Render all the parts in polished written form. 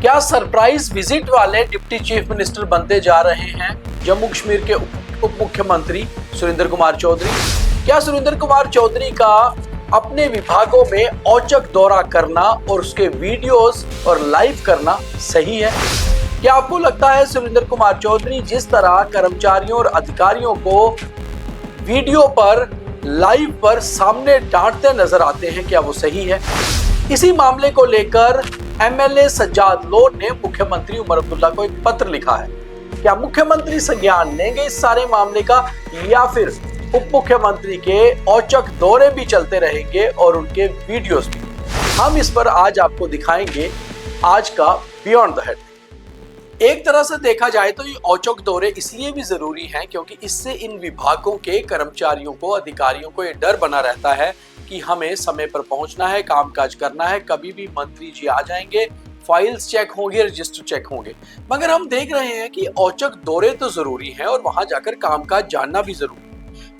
क्या surprise visit वाले deputy chief minister बनते जा रहे हैं जम्मू कश्मीर के उप मुख्यमंत्री सुरेंद्र कुमार चौधरी? क्या सुरेंद्र कुमार चौधरी का अपने विभागों में औचक दौरा करना और उसके वीडियोस और लाइव करना सही है? क्या आपको लगता है सुरेंद्र कुमार चौधरी जिस तरह कर्मचारियों और अधिकारियों को वीडियो पर लाइव पर सामने डांटते नजर आते हैं, क्या वो सही है? इसी मामले को लेकर एमएलए सज्जाद लोन ने मुख्यमंत्री उमर अब्दुल्ला को एक पत्र लिखा है। क्या मुख्यमंत्री संज्ञान लेंगे इस सारे मामले का, या फिर उप मुख्यमंत्री के औचक दौरे भी चलते रहेंगे और उनके वीडियोस भी? हम इस पर आज आपको दिखाएंगे आज का बियॉन्ड द हेड। एक तरह से देखा जाए तो ये औचक दौरे इसलिए भी जरूरी हैं क्योंकि इससे इन विभागों के कर्मचारियों को, अधिकारियों को ये डर बना रहता है कि हमें समय पर पहुंचना है, कामकाज करना है, कभी भी मंत्री जी आ जाएंगे, फाइल्स चेक होंगे, रजिस्टर चेक होंगे। मगर हम देख रहे हैं कि औचक दौरे तो जरूरी हैं और वहां जाकर कामकाज जानना भी जरूरी है।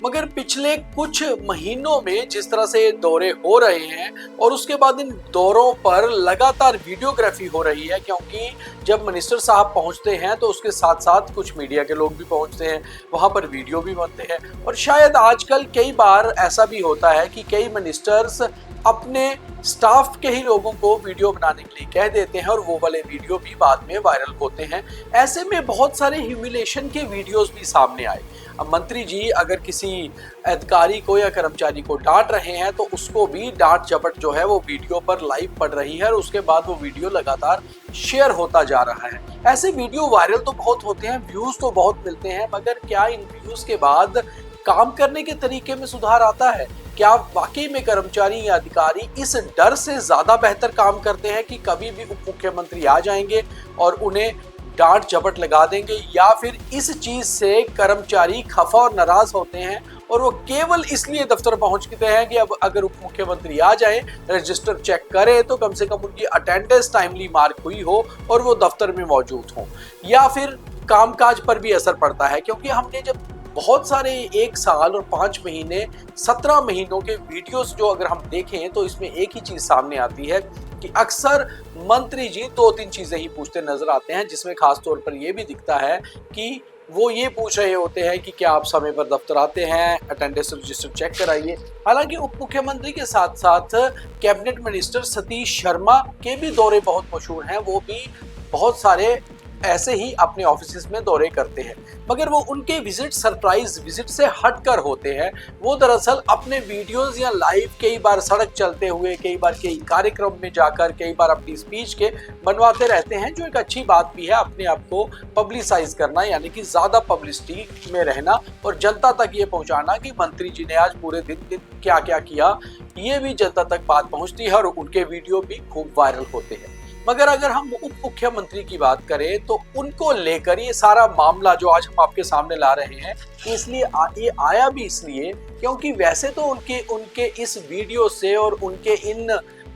मगर पिछले कुछ महीनों में जिस तरह से दौरे हो रहे हैं और उसके बाद इन दौरों पर लगातार वीडियोग्राफी हो रही है, क्योंकि जब मिनिस्टर साहब पहुंचते हैं तो उसके साथ साथ कुछ मीडिया के लोग भी पहुंचते हैं, वहां पर वीडियो भी बनते हैं। और शायद आजकल कई बार ऐसा भी होता है कि कई मिनिस्टर्स अपने स्टाफ के ही लोगों को वीडियो बनाने के लिए कह देते हैं और वो वाले वीडियो भी बाद में वायरल होते हैं। ऐसे में बहुत सारे ह्यूमिलेशन के वीडियोस भी सामने आए। अब मंत्री जी अगर किसी अधिकारी को या कर्मचारी को डांट रहे हैं तो उसको भी डांट झपट जो है वो वीडियो पर लाइव पड़ रही है और उसके बाद वो वीडियो लगातार शेयर होता जा रहा है। ऐसे वीडियो वायरल तो बहुत होते हैं, व्यूज तो बहुत मिलते हैं, मगर क्या इन व्यूज के बाद काम करने के तरीके में सुधार आता है? क्या वाकई में कर्मचारी या अधिकारी इस डर से ज्यादा बेहतर काम करते हैं कि कभी भी उप मुख्यमंत्री आ जाएंगे और उन्हें डांट झपट लगा देंगे, या फिर इस चीज से कर्मचारी खफा और नाराज होते हैं और वो केवल इसलिए दफ्तर पहुंचते हैं कि अब अगर उप मुख्यमंत्री आ जाए, रजिस्टर चेक करे तो कम से कम उनकी अटेंडेंस टाइमली मार्क हुई हो और वो दफ्तर में मौजूद हो? या फिर कामकाज पर भी असर पड़ता है? क्योंकि हमने जब बहुत सारे 1 साल और 5 महीने 17 महीनों के वीडियोस जो अगर हम देखें तो इसमें एक ही चीज सामने आती है कि अक्सर मंत्री जी 2-3 चीजें ही पूछते नजर आते हैं, जिसमें खास तौर पर यह भी दिखता है कि वो ये पूछ रहे होते हैं कि क्या आप समय पर दफ्तर आते हैं, अटेंडेंस रजिस्टर चेक कराइए। हालांकि उप मुख्यमंत्री के साथ साथ कैबिनेट मिनिस्टर सतीश शर्मा के भी दौरे बहुत मशहूर हैं, वो भी बहुत सारे ऐसे ही अपने ऑफिस में दौरे करते हैं, मगर वो उनके विजिट सरप्राइज विजिट से हटकर होते हैं। वो दरअसल अपने वीडियोस या लाइव कई बार सड़क चलते हुए, कई बार कई कार्यक्रम में जाकर, कई बार अपनी स्पीच के बनवाते रहते हैं, जो एक अच्छी बात भी है, अपने आप को पब्लिसाइज करना, यानी कि ज्यादा पब्लिसिटी में रहना और जनता तक ये पहुंचाना कि मंत्री जी ने आज पूरे दिन क्या क्या किया, ये भी जनता तक बात पहुंचती है और उनके वीडियो भी खूब वायरल होते हैं। मगर अगर हम उप मुख्यमंत्री की बात करें तो उनको लेकर ये सारा मामला जो आज हम आपके सामने ला रहे हैं, इसलिए ये आया भी इसलिए क्योंकि वैसे तो उनके इस वीडियो से और उनके इन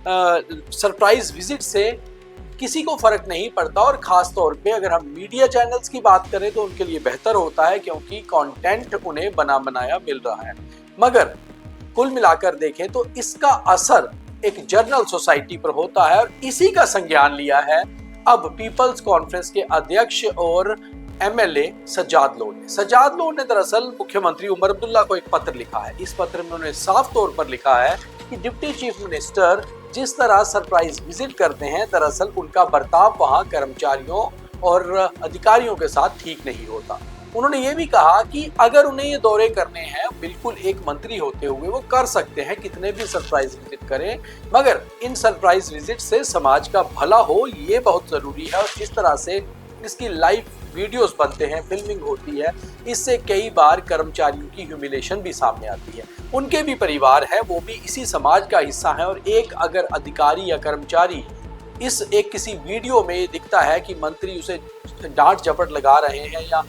सरप्राइज विजिट से किसी को फर्क नहीं पड़ता, और खास तौर पे अगर हम मीडिया चैनल्स की बात करें तो उनके लिए बेहतर होता है क्योंकि कंटेंट उन्हें बना बनाया मिल रहा है। मगर कुल मिलाकर देखें तो इसका असर एक जर्नल सोसाइटी पर होता है और इसी का संज्ञान लिया है अब पीपल्स कॉन्फ्रेंस के अध्यक्ष और एमएलए सज्जाद लोन ने। सज्जाद लोन ने दरअसल मुख्यमंत्री उमर अब्दुल्ला को एक पत्र लिखा है। इस पत्र में उन्होंने साफ तौर पर लिखा है कि डिप्टी चीफ मिनिस्टर जिस तरह सरप्राइज विजिट करते हैं, दरअसल उनका बर्ताव वहां कर्मचारियों और अधिकारियों के साथ ठीक नहीं होता। उन्होंने ये भी कहा कि अगर उन्हें ये दौरे करने हैं, बिल्कुल एक मंत्री होते हुए वो कर सकते हैं, कितने भी सरप्राइज विजिट करें, मगर इन सरप्राइज विजिट से समाज का भला हो ये बहुत जरूरी है। और जिस तरह से इसकी लाइव वीडियोस बनते हैं, फिल्मिंग होती है, इससे कई बार कर्मचारियों की ह्यूमिलेशन भी सामने आती है। उनके भी परिवार है, वो भी इसी समाज का हिस्सा है, और एक अगर अधिकारी या कर्मचारी इस एक किसी वीडियो में दिखता है कि मंत्री उसे डांट झपट लगा रहे हैं या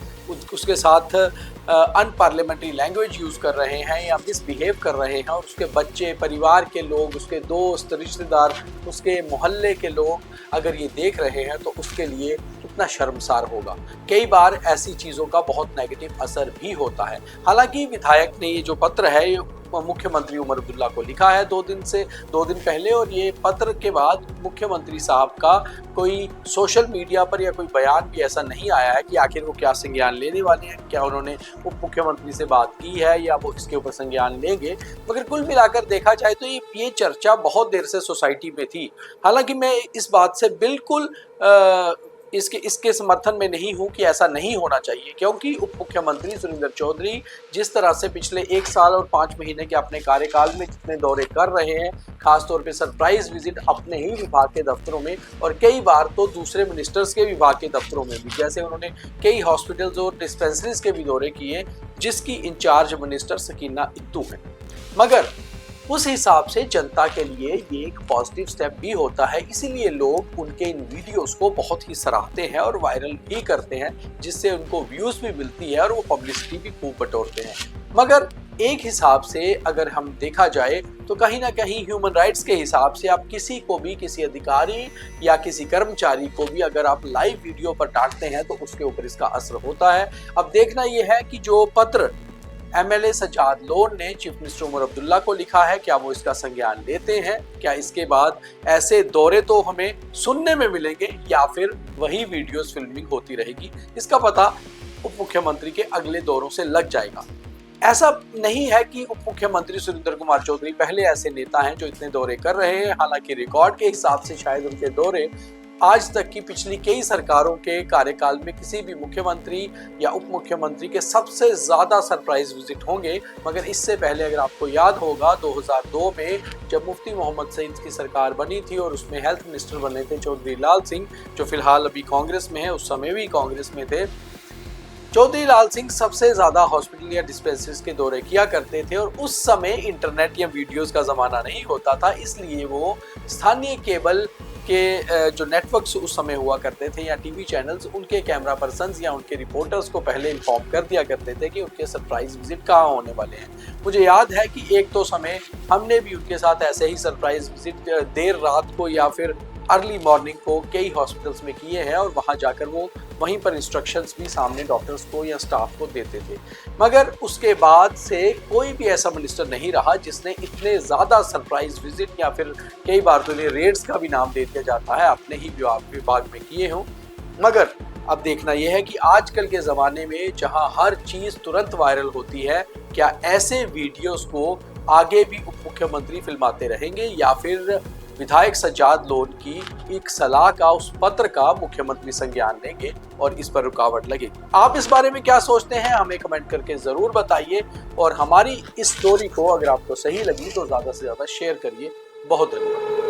उसके साथ अनपार्लियामेंट्री लैंग्वेज यूज कर रहे हैं या मिसबिहेव कर रहे हैं, और उसके बच्चे, परिवार के लोग, उसके दोस्त, रिश्तेदार, उसके मोहल्ले के लोग अगर ये देख रहे हैं तो उसके लिए कितना शर्मसार होगा। कई बार ऐसी चीज़ों का बहुत नेगेटिव असर भी होता है। हालांकि विधायक ने ये जो पत्र है मुख्यमंत्री उमर अब्दुल्ला को लिखा है 2 दिन पहले, और ये पत्र के बाद मुख्यमंत्री साहब का कोई सोशल मीडिया पर या कोई बयान भी ऐसा नहीं आया है कि आखिर वो क्या संज्ञान लेने वाले हैं, क्या उन्होंने उप मुख्यमंत्री से बात की है या वो इसके ऊपर संज्ञान लेंगे। मगर कुल मिलाकर देखा जाए तो ये चर्चा बहुत देर से सोसाइटी में थी। हालांकि मैं इस बात से बिल्कुल इसके समर्थन में नहीं हूं कि ऐसा नहीं होना चाहिए, क्योंकि उप मुख्यमंत्री सुरेंद्र चौधरी जिस तरह से पिछले 1 साल और 5 महीने के अपने कार्यकाल में जितने दौरे कर रहे हैं, खासतौर पे सरप्राइज विजिट अपने ही विभाग के दफ्तरों में और कई बार तो दूसरे मिनिस्टर्स के विभाग के दफ्तरों में भी, जैसे उन्होंने कई हॉस्पिटल्स और डिस्पेंसरीज के भी दौरे किए जिसकी इंचार्ज मिनिस्टर सकीना इत्तू है। मगर उस हिसाब से जनता के लिए ये एक पॉजिटिव स्टेप भी होता है, इसीलिए लोग उनके इन वीडियोस को बहुत ही सराहते हैं और वायरल भी करते हैं, जिससे उनको व्यूज भी मिलती है और वो पब्लिसिटी भी खूब बटोरते हैं। मगर एक हिसाब से अगर हम देखा जाए तो कहीं ना कहीं ह्यूमन राइट्स के हिसाब से आप किसी को भी, किसी अधिकारी या किसी कर्मचारी को भी अगर आप लाइव वीडियो पर डांटते हैं तो उसके ऊपर इसका असर होता है। अब देखना यह है कि जो पत्र एमएलए सज्जाद लोन ने चीफ मिनिस्टर उमर अब्दुल्ला को लिखा है, क्या वो इसका संज्ञान लेते हैं, क्या इसके बाद ऐसे दौरे तो हमें सुनने में मिलेंगे या फिर वही वीडियोस फिल्मिंग होती रहेगी, इसका पता उप मुख्यमंत्री के अगले दौरों से लग जाएगा। ऐसा नहीं है कि उप मुख्यमंत्री सुरेंद्र कुमार चौधरी पहले ऐसे नेता हैं जो इतने दौरे कर रहे हैं, हालांकि रिकॉर्ड के हिसाब से शायद उनके दौरे आज तक की पिछली कई सरकारों के कार्यकाल में किसी भी मुख्यमंत्री या उप मुख्यमंत्री के सबसे ज्यादा सरप्राइज विजिट होंगे। मगर इससे पहले अगर आपको याद होगा 2002 में जब मुफ्ती मोहम्मद सईद की सरकार बनी थी और उसमें हेल्थ मिनिस्टर बने थे चौधरी लाल सिंह, जो फिलहाल अभी कांग्रेस में है, उस समय भी कांग्रेस में थे। चौधरी लाल सिंह सबसे ज्यादा हॉस्पिटल या डिस्पेंसरीज के दौरे किया करते थे और उस समय इंटरनेट या वीडियोस का जमाना नहीं होता था, इसलिए वो स्थानीय केबल के जो नेटवर्क्स उस समय हुआ करते थे या टीवी चैनल्स, उनके कैमरा पर्सन्स या उनके रिपोर्टर्स को पहले इन्फॉर्म कर दिया करते थे कि उनके सरप्राइज विजिट कहाँ होने वाले हैं। मुझे याद है कि एक तो समय हमने भी उनके साथ ऐसे ही सरप्राइज विजिट देर रात को या फिर अर्ली मॉर्निंग को कई हॉस्पिटल्स में किए हैं और वहां जाकर वो वहीं पर इंस्ट्रक्शंस भी सामने डॉक्टर्स को या स्टाफ को देते थे। मगर उसके बाद से कोई भी ऐसा मिनिस्टर नहीं रहा जिसने इतने ज़्यादा सरप्राइज विजिट या फिर कई बार तो इन्हें रेड्स का भी नाम दे दिया जाता है अपने ही विभाग में किए हों। मगर अब देखना यह है कि आजकल के ज़माने में जहां हर चीज़ तुरंत वायरल होती है, क्या ऐसे वीडियोस को आगे भी उप मुख्यमंत्री फिल्माते रहेंगे या फिर विधायक सज्जाद लोन की एक सलाह का, उस पत्र का मुख्यमंत्री संज्ञान लेंगे और इस पर रुकावट लगेगी। आप इस बारे में क्या सोचते हैं, हमें कमेंट करके जरूर बताइए और हमारी इस स्टोरी को अगर आपको सही लगी तो ज्यादा से ज्यादा शेयर करिए। बहुत धन्यवाद।